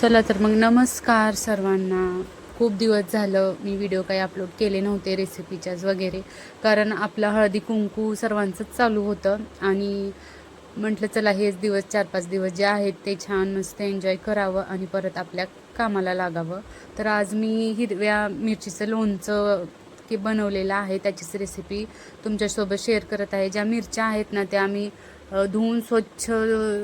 चला तर मग नमस्कार सर्वांना. खूप दिवस झालं मी व्हिडिओ काही अपलोड केले नव्हते रेसिपीच्याच वगैरे, कारण आपलं हळदी कुंकू सर्वांचंच चालू होतं आणि म्हटलं चला हेच दिवस 4-5 दिवस जे आहेत ते छान मस्त एन्जॉय करावं आणि परत आपल्या कामाला लागावं. तर आज मी हिरव्या मिरचीचं लोणचं बनवलेलं आहे, त्याचीच रेसिपी तुमच्यासोबत शेअर करत आहे. ज्या मिरच्या आहेत ना त्या मी धुवून स्वच्छ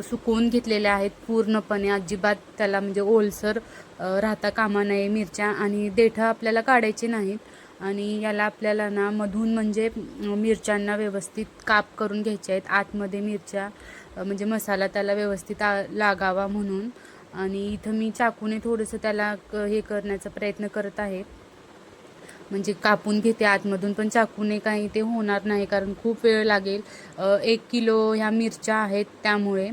सुकवून घेतलेल्या आहेत पूर्णपणे. अजिबात त्याला म्हणजे ओलसर राहता कामा नये मिरच्या, आणि देठं आपल्याला काढायचे नाहीत. आणि याला आपल्याला ना मधून म्हणजे मिरच्यांना व्यवस्थित काप करून घ्यायचे आहेत. आतमध्ये मिरच्या म्हणजे मसाला त्याला व्यवस्थित लागावा म्हणून. आणि इथं मी चाकूने थोडंसं त्याला हे करण्याचा प्रयत्न करत आहे, म्हणजे कापून घेते आतमधून. पण चाकूने काही ते होणार नाही, कारण खूप वेळ लागेल. 1 किलो ह्या मिरच्या आहेत त्यामुळे.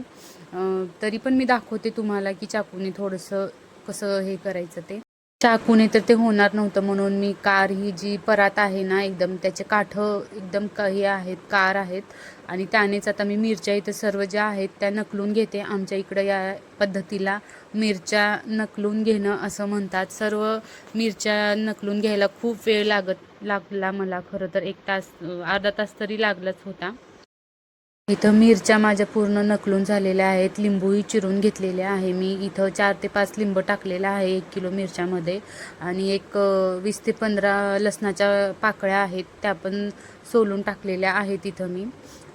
तरी पण मी दाखवते तुम्हाला की चाकूने थोडंसं कसं हे करायचं ते. चाकूने तर ते होणार नव्हतं, म्हणून मी कार ही जी परात आहे ना एकदम त्याचे काठं एकदम हे आहेत, कार आहेत, आणि त्यानेच आता मी मिरच्या इथं सर्व ज्या आहेत त्या नकलून घेते. आमच्या इकडं या पद्धतीला मिरच्या नकलून घेणं असं म्हणतात. सर्व मिरच्या नकलून घ्यायला खूप वेळ लागला मला. खरं तर 1 तास अर्धा तास तरी लागलाच होता. इथं मिरच्या माझ्या पूर्ण नकलून झालेल्या आहेत. लिंबूही चिरून घेतलेले आहे मी. इथं 4 ते 5 लिंब टाकलेला आहे 1 किलो मिरच्यामध्ये, आणि एक 20 ते 15 लसणाच्या पाकळ्या आहेत त्या पण सोलून टाकलेल्या आहेत इथं मी.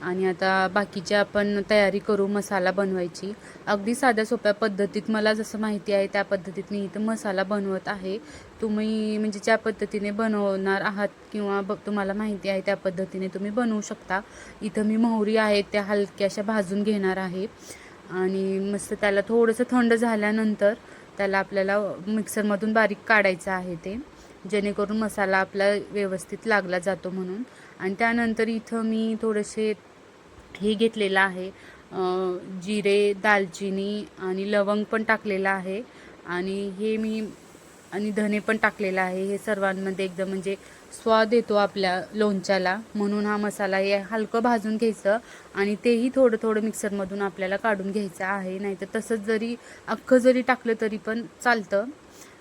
आणि आता बाकीची आपण तयारी करू मसाला बनवायची. अगदी साध्या सोप्या पद्धतीत, मला जसं माहिती आहे त्या पद्धतीत मी इथं मसाला बनवत आहे. तुम्ही म्हणजे ज्या पद्धतीने बनवणार आहात किंवा तुम्हाला माहिती आहे त्या पद्धतीने तुम्ही बनवू शकता. इथं मी मोहरी आहेत त्या हलक्याशा भाजून घेणार आहे, आणि मस्त त्याला थोडंसं थंड झाल्यानंतर त्याला आपल्याला मिक्सरमधून बारीक काढायचं आहे ते, जेणेकरून मसाला आपला व्यवस्थित लागला जातो म्हणून. आणि त्यानंतर इथं मी थोडेसे हे घेतलेलं आहे, जिरे, दालचिनी आणि लवंग पण टाकलेलं आहे, आणि हे मी आणि धने पण टाकलेला आहे. हे सर्वांमध्ये एकदम म्हणजे स्वाद येतो आपल्या लोणच्याला, म्हणून हा मसाला हे हलकं भाजून घ्यायचं आणि तेही थोडं थोडं मिक्सरमधून आपल्याला काढून घ्यायचं आहे. नाहीतर तसंच जरी अख्खं जरी टाकलं तरी पण चालतं.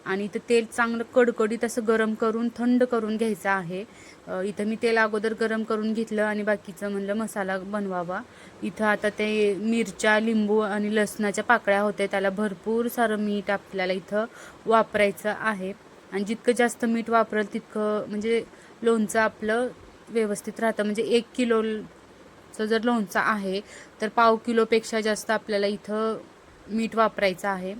आणि इथं तेल चांगलं कडकडीत असं गरम करून थंड करून घ्यायचं आहे. इथं मी तेल अगोदर गरम करून घेतलं आणि बाकीचं म्हणलं मसाला बनवावा. इथं आता ते मिरच्या, लिंबू आणि लसणाच्या पाकळ्या होते, त्याला भरपूर सारं मीठ आपल्याला इथं वापरायचं आहे. आणि जितकं जास्त मीठ वापरेल तितकं म्हणजे लोणचं आपलं व्यवस्थित राहतं. म्हणजे 1 किलोचं जर लोणचं आहे तर पाव किलोपेक्षा जास्त आपल्याला इथं मीठ वापरायचं आहे.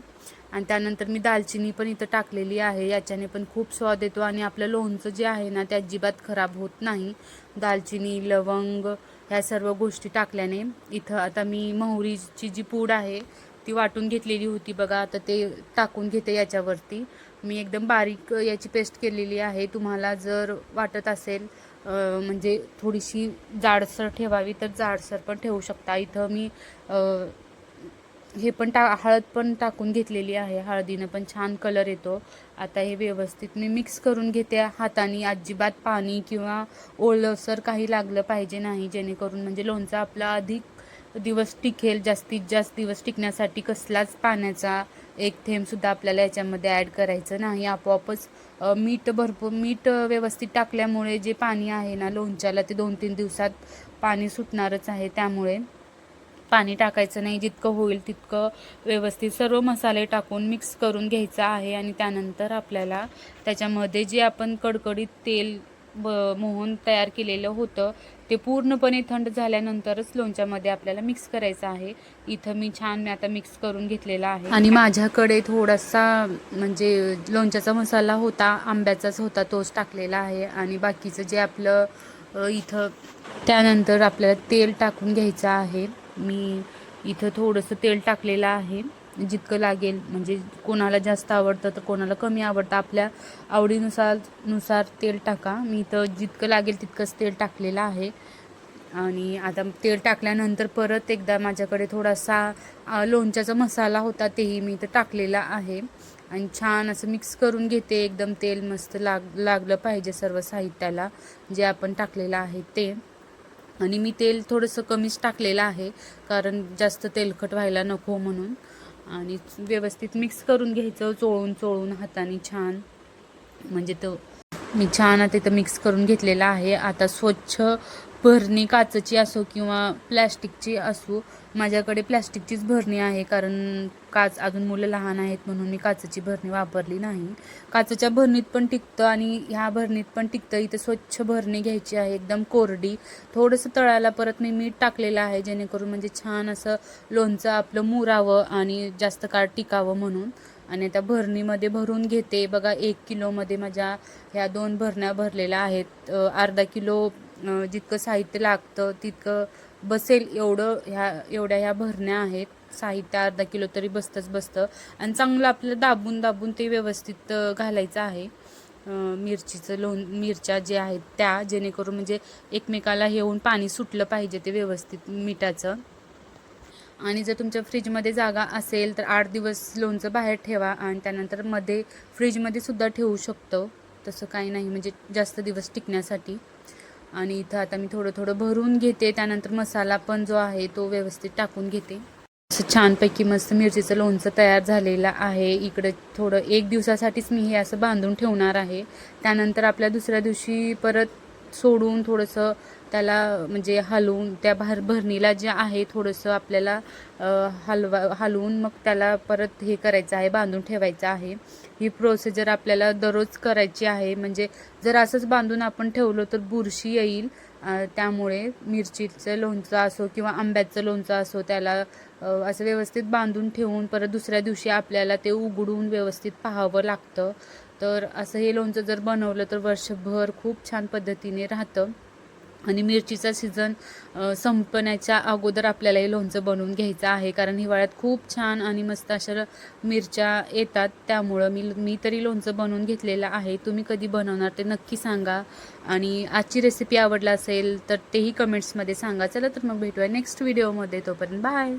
आणि त्यानंतर मी दालचिनी पण इथं टाकलेली आहे. याच्याने पण खूप स्वाद येतो आणि आपलं लोणचं जे आहे ना ते अजिबात खराब होत नाही. दालचिनी, लवंग ह्या सर्व गोष्टी टाकल्याने. इथं आता मी मोहरीची जी पूड आहे ती वाटून घेतलेली होती बघा, आता ते टाकून घेते याच्यावरती. मी एकदम बारीक याची पेस्ट केलेली आहे. तुम्हाला जर वाटत असेल म्हणजे थोडीशी जाडसर ठेवावी तर जाडसर पण ठेवू शकता. इथं मी हे पण हळद पण टाकून घेतलेली आहे. हळदीनं पण छान कलर येतो. आता हे व्यवस्थित मी मिक्स करून घेते हाताने. अजिबात पाणी किंवा ओलसर काही लागलं पाहिजे नाही, जेणेकरून म्हणजे लोणचं आपला अधिक दिवस टिकेल. जास्तीत जास्त दिवस टिकण्यासाठी कसलाच पाण्याचा एक थेंबसुद्धा आपल्याला याच्यामध्ये ॲड करायचं नाही. आपोआपच मीठ व्यवस्थित टाकल्यामुळे जे पाणी आहे ना लोणच्याला ते 2-3 दिवसात पाणी सुटणारच आहे. त्यामुळे पाणी टाकायचं नाही. जितकं होईल तितकं व्यवस्थित सर्व मसाले टाकून मिक्स करून घ्यायचं आहे. आणि त्यानंतर आपल्याला त्याच्यामध्ये जे आपण कडकडीत तेल मोहन तयार केलेलं होतं ते पूर्णपणे थंड झाल्यानंतरच लोणच्यामध्ये आपल्याला मिक्स करायचं आहे. इथं मी छान आता मिक्स करून घेतलेला आहे. आणि माझ्याकडे थोडासा म्हणजे लोणच्याचा मसाला होता, आंब्याचाच होता, तोच टाकलेला आहे. आणि बाकीचं जे आपलं इथं त्यानंतर आपल्याला तेल टाकून घ्यायचं आहे. मी इथं थोडंसं तेल टाकलेलं आहे, जितकं लागेल. म्हणजे कोणाला जास्त आवडतं तर कोणाला कमी आवडतं, आपल्या आवडीनुसार तेल टाका. मी इथं जितकं लागेल तितकंच तेल टाकलेलं आहे. आणि आता तेल टाकल्यानंतर परत एकदा माझ्याकडे थोडासा लोणच्याचा मसाला होता, तेही मी इथं टाकलेला आहे. आणि छान असं मिक्स करून घेते. एकदम तेल मस्त लागलं पाहिजे सर्व साहित्याला जे आपण टाकलेलं आहे ते. आणि मी तेल थोडंसं कमीच टाकलेलं आहे, कारण जास्त तेलकट व्हायला नको म्हणून. आणि व्यवस्थित मिक्स करून घ्यायचं, चोळून चोळून हाताने छान. म्हणजे तो मी छान आता इथं मिक्स करून घेतलेला आहे. आता स्वच्छ भरणी काचेची असो किंवा प्लॅस्टिकची असो, माझ्याकडे प्लॅस्टिकचीच भरणी आहे, कारण अजून मुलं लहान आहेत म्हणून मी काचेची भरणी वापरली नाही. काचेच्या भरणीत पण टिकतं आणि ह्या भरणीत पण टिकतं. इथं स्वच्छ भरणी घ्यायची आहे, एकदम कोरडी. थोडंसं तळायला परत मी मीठ टाकलेलं आहे, जेणेकरून म्हणजे छान असं लोणचं आपलं मुरावं आणि जास्त काळ टिकावं म्हणून. आणि त्या भरणीमध्ये भरून घेते. बघा 1 किलोमध्ये माझ्या ह्या 2 भरण्या भरलेल्या आहेत. अर्धा किलो जितकं साहित्य लागतं तितकं बसेल एवढं एवढ्या ह्या भरण्या आहेत. साहित्य अर्धा किलो तरी बसतं आणि चांगलं आपल्याला दाबून दाबून ते व्यवस्थित घालायचं आहे. मिरच्या ज्या आहेत त्या, जेणेकरून म्हणजे एकमेकाला हे होऊन पाणी सुटलं पाहिजे ते व्यवस्थित मिठाचं. आणि जर तुमच्या फ्रीजमध्ये जागा असेल तर 8 दिवस लोणचं बाहेर ठेवा आणि त्यानंतर फ्रीजमध्ये सुद्धा ठेवू शकतो. तसं काही नाही, म्हणजे जास्त दिवस टिकण्यासाठी. आणि इथं आता मी थोडं थोडं भरून घेते. त्यानंतर मसाला पण जो आहे तो व्यवस्थित टाकून घेते. असं छानपैकी मस्त मिरचीचं लोणचं तयार झालेलं आहे. इकडे थोडं 1 दिवसासाठीच मी हे असं बांधून ठेवणार आहे. त्यानंतर आपल्या दुसऱ्या दिवशी परत सोडून थोडंसं त्याला म्हणजे हलवून त्या भरणीला जे आहे थोडंसं आपल्याला हलवून मग त्याला परत हे करायचं आहे, बांधून ठेवायचं आहे. ही प्रोसिजर आपल्याला दररोज करायची आहे. म्हणजे जर असंच बांधून आपण ठेवलं तर बुरशी येईल. त्यामुळे मिरचीचं लोणचं असो किंवा आंब्याचं लोणचं असो, त्याला असं व्यवस्थित बांधून ठेवून परत दुसऱ्या दिवशी आपल्याला ते उघडून व्यवस्थित पाहावं लागतं. तर असं हे लोणचं जर बनवलं तर वर्षभर खूप छान पद्धतीने राहतं. आणि मिरचीचा सीझन संपण्याच्या अगोदर आपल्याला हे लोणचं बनवून घ्यायचं आहे, कारण हिवाळ्यात खूप छान आणि मस्त अशा मिरच्या येतात. त्यामुळं मी तरी लोणचं बनवून घेतलेलं आहे. तुम्ही कधी बनवणार ते नक्की सांगा. आणि आजची रेसिपी आवडला असेल तर तेही कमेंट्समध्ये सांगा. चला तर मग भेटूया नेक्स्ट व्हिडिओमध्ये. तोपर्यंत बाय.